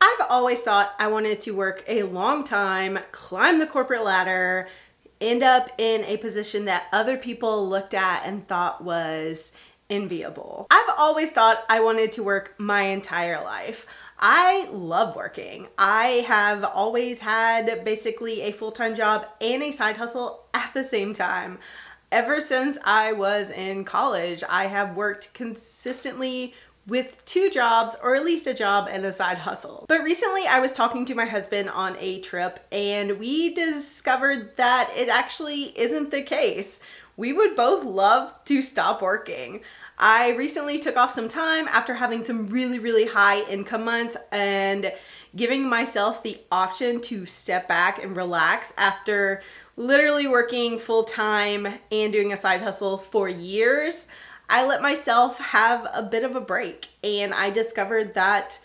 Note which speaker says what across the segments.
Speaker 1: I've always thought I wanted to work a long time, climb the corporate ladder, end up in a position that other people looked at and thought was enviable. I've always thought I wanted to work my entire life. I love working. I have always had basically a full-time job and a side hustle at the same time. Ever since I was in college, I have worked consistently with 2 jobs, or at least a job and a side hustle. But recently I was talking to my husband on a trip and we discovered that it actually isn't the case. We would both love to stop working. I recently took off some time after having some really high income months and giving myself the option to step back and relax after literally working full time and doing a side hustle for years. I let myself have a bit of a break and I discovered that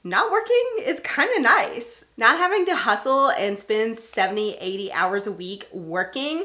Speaker 1: not working is kind of nice. Not having to hustle and spend 70, 80 hours a week working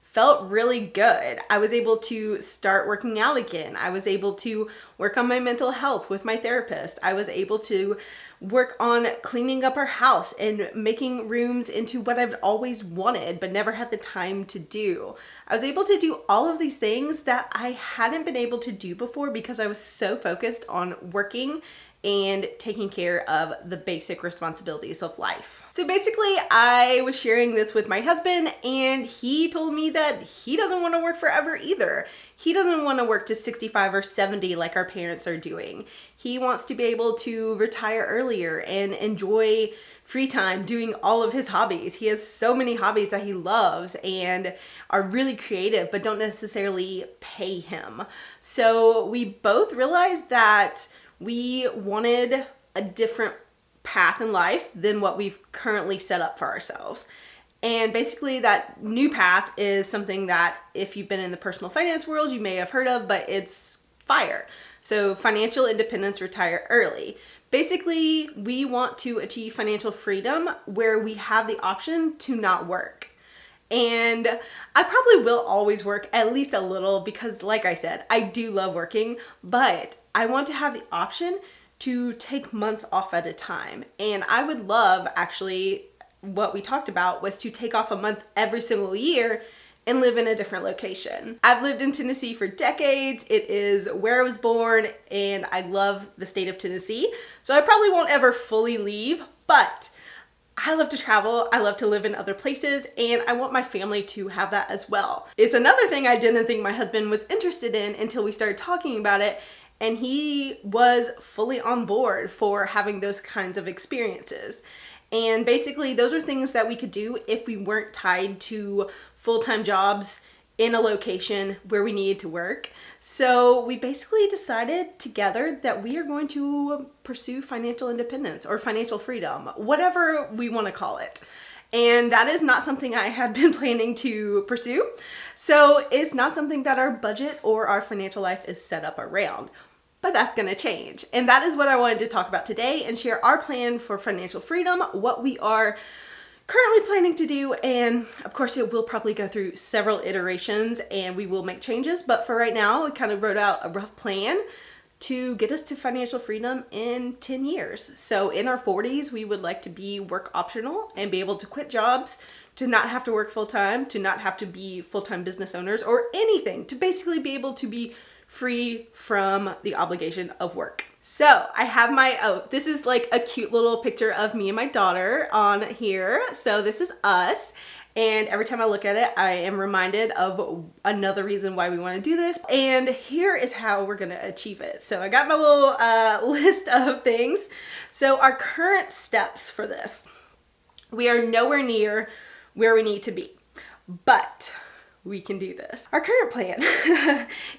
Speaker 1: felt really good. I was able to start working out again. I was able to work on my mental health with my therapist. I was able to work on cleaning up our house and making rooms into what I've always wanted but never had the time to do. I was able to do all of these things that I hadn't been able to do before because I was so focused on working and taking care of the basic responsibilities of life. So basically, I was sharing this with my husband and he told me that he doesn't want to work forever either. He doesn't want to work to 65 or 70 like our parents are doing. He wants to be able to retire earlier and enjoy free time doing all of his hobbies. He has so many hobbies that he loves and are really creative but don't necessarily pay him. So we both realized that we wanted a different path in life than what we've currently set up for ourselves. And basically that new path is something that if you've been in the personal finance world, you may have heard of, but it's FIRE. So financial independence, retire early. Basically, we want to achieve financial freedom where we have the option to not work. And I probably will always work at least a little because like I said, I do love working, but I want to have the option to take months off at a time. And I would love, actually, what we talked about was to take off a month every single year and live in a different location. I've lived in Tennessee for decades. It is where I was born and I love the state of Tennessee. So I probably won't ever fully leave, but I love to travel, I love to live in other places, and I want my family to have that as well. It's another thing I didn't think my husband was interested in until we started talking about it, and he was fully on board for having those kinds of experiences. And basically, those are things that we could do if we weren't tied to full-time jobs in a location where we needed to work. So we basically decided together that we are going to pursue financial independence or financial freedom, whatever we want to call it. And that is not something I had been planning to pursue. So it's not something that our budget or our financial life is set up around. But that's going to change. And that is what I wanted to talk about today and share our plan for financial freedom, what we are currently planning to do, and of course it will probably go through several iterations and we will make changes, but for right now we kind of wrote out a rough plan to get us to financial freedom in 10 years. So in our 40s we would like to be work optional and be able to quit jobs, to not have to work full-time, to not have to be full-time business owners or anything, to basically be able to be free from the obligation of work. So I have this is like a cute little picture of me and my daughter on here. So this is us. And every time I look at it, I am reminded of another reason why we want to do this. And here is how we're going to achieve it. So I got my little list of things. So our current steps for this, we are nowhere near where we need to be, but we can do this. Our current plan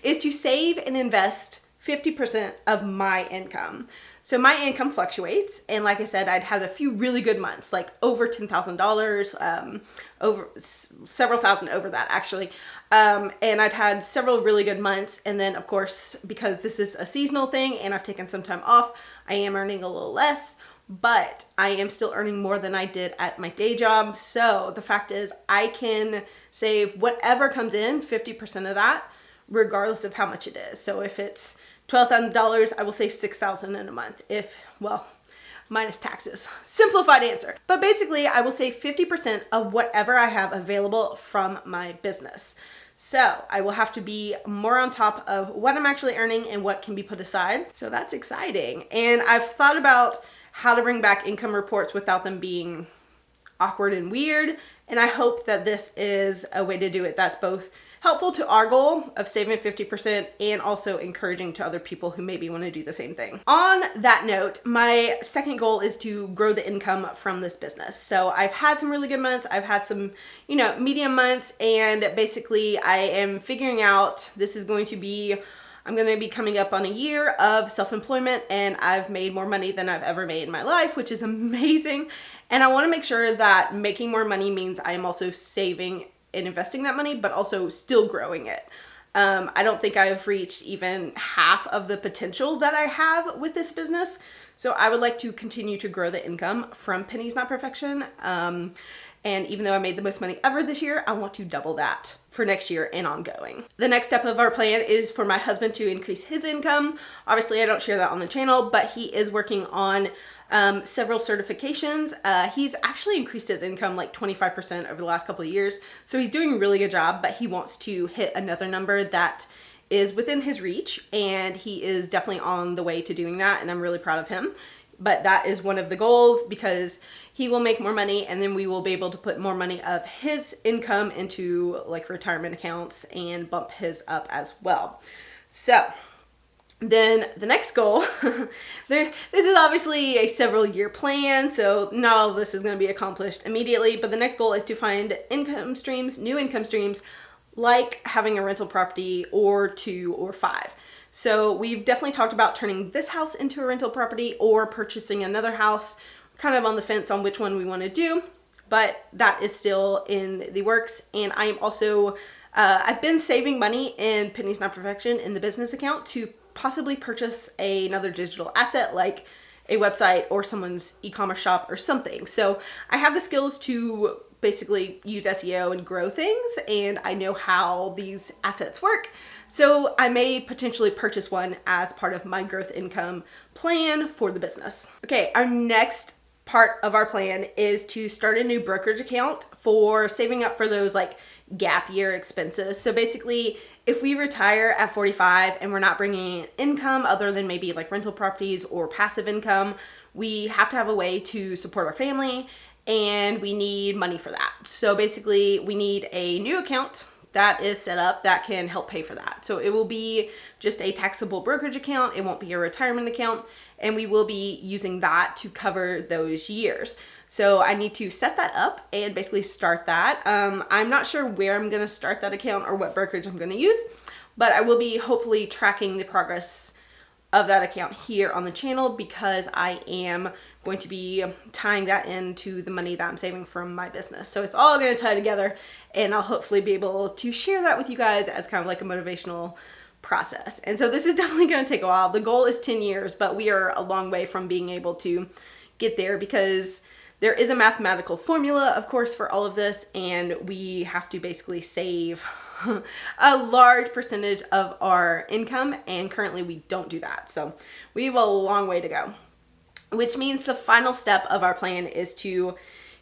Speaker 1: is to save and invest 50% of my income. So my income fluctuates, and like I said, I'd had a few really good months, like over $10,000, over several thousand over that actually. And I'd had several really good months, and then of course, because this is a seasonal thing and I've taken some time off, I am earning a little less, but I am still earning more than I did at my day job. So the fact is I can save whatever comes in, 50% of that, regardless of how much it is. So if it's $12,000, I will save $6,000 in a month. minus taxes. Simplified answer. But basically, I will save 50% of whatever I have available from my business. So I will have to be more on top of what I'm actually earning and what can be put aside. So that's exciting. And I've thought about how to bring back income reports without them being awkward and weird. And I hope that this is a way to do it that's both helpful to our goal of saving 50% and also encouraging to other people who maybe want to do the same thing. On that note, my second goal is to grow the income from this business. So I've had some really good months. I've had some, medium months, and basically I am figuring out I'm going to be coming up on a year of self-employment, and I've made more money than I've ever made in my life, which is amazing. And I want to make sure that making more money means I am also saving and investing that money, but also still growing it. I don't think I've reached even half of the potential that I have with this business. So I would like to continue to grow the income from Pennies Not Perfection. And even though I made the most money ever this year, I want to double that for next year and ongoing. The next step of our plan is for my husband to increase his income. Obviously, I don't share that on the channel, but he is working on several certifications. He's actually increased his income like 25% over the last couple of years. So he's doing a really good job, but he wants to hit another number that is within his reach. And he is definitely on the way to doing that. And I'm really proud of him. But that is one of the goals, because he will make more money, and then we will be able to put more money of his income into like retirement accounts and bump his up as well. So then the next goal, this is obviously a several year plan, so not all of this is going to be accomplished immediately, but the next goal is to find new income streams, like having a rental property or 2 or 5. So we've definitely talked about turning this house into a rental property or purchasing another house. We're kind of on the fence on which one we want to do, but that is still in the works. And I am also, I've been saving money in Pennies Not Perfection in the business account to possibly purchase another digital asset like a website or someone's e-commerce shop or something. So I have the skills to basically use SEO and grow things, and I know how these assets work. So I may potentially purchase one as part of my growth income plan for the business. Okay, our next part of our plan is to start a new brokerage account for saving up for those like gap year expenses. So basically, if we retire at 45 and we're not bringing in income other than maybe like rental properties or passive income, we have to have a way to support our family, and we need money for that. So basically, we need a new account that is set up that can help pay for that. So it will be just a taxable brokerage account. It won't be a retirement account, and we will be using that to cover those years. So I need to set that up and basically start that. I'm not sure where I'm going to start that account or what brokerage I'm going to use, but I will be hopefully tracking the progress of that account here on the channel, because I am going to be tying that into the money that I'm saving from my business. So it's all going to tie together, and I'll hopefully be able to share that with you guys as kind of like a motivational process. And so this is definitely going to take a while. The goal is 10 years, but we are a long way from being able to get there, because there is a mathematical formula, of course, for all of this, and we have to basically save a large percentage of our income, and currently we don't do that. So we have a long way to go, which means the final step of our plan is to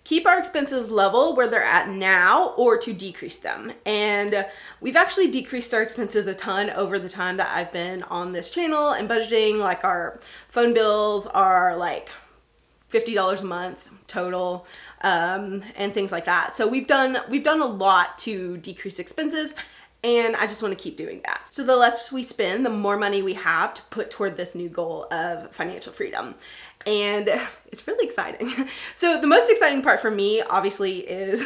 Speaker 1: keep our expenses level where they're at now, or to decrease them. And we've actually decreased our expenses a ton over the time that I've been on this channel and budgeting. Like our phone bills are like $50 a month total, and things like that. So we've done a lot to decrease expenses, and I just want to keep doing that. So the less we spend, the more money we have to put toward this new goal of financial freedom. And it's really exciting. So the most exciting part for me, obviously, is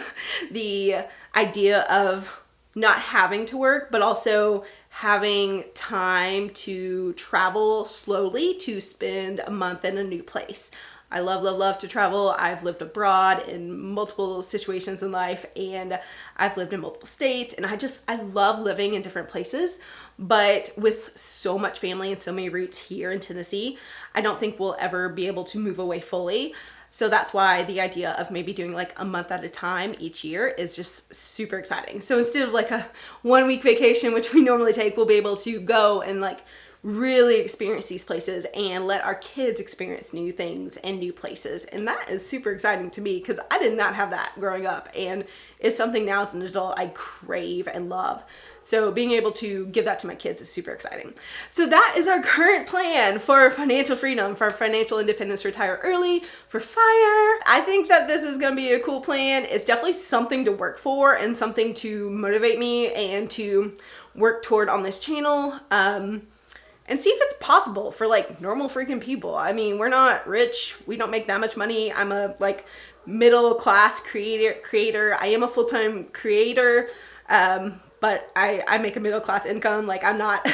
Speaker 1: the idea of not having to work, but also having time to travel slowly to spend a month in a new place. I love to travel. I've lived abroad in multiple situations in life, and I've lived in multiple states, and I love living in different places. But with so much family and so many roots here in Tennessee, I don't think we'll ever be able to move away fully. So that's why the idea of maybe doing like a month at a time each year is just super exciting. So instead of like a 1 week vacation, which we normally take, we'll be able to go and like really experience these places and let our kids experience new things and new places. And that is super exciting to me because I did not have that growing up, and it's something now as an adult I crave and love. So being able to give that to my kids is super exciting. So that is our current plan for financial freedom, for financial independence, retire early, for FIRE. I think that this is going to be a cool plan. It's definitely something to work for and something to motivate me and to work toward on this channel. And see if it's possible for like normal freaking people. I mean, we're not rich. We don't make that much money. I'm a like middle class creator. I am a full-time creator. But I make a middle class income. Like I'm not,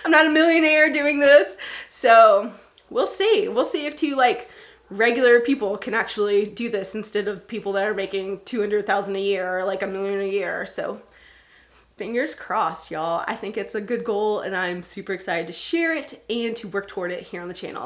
Speaker 1: I'm not a millionaire doing this. So we'll see. We'll see if two like regular people can actually do this instead of people that are making 200,000 a year or like $1 million a year. So fingers crossed, y'all. I think it's a good goal and I'm super excited to share it and to work toward it here on the channel.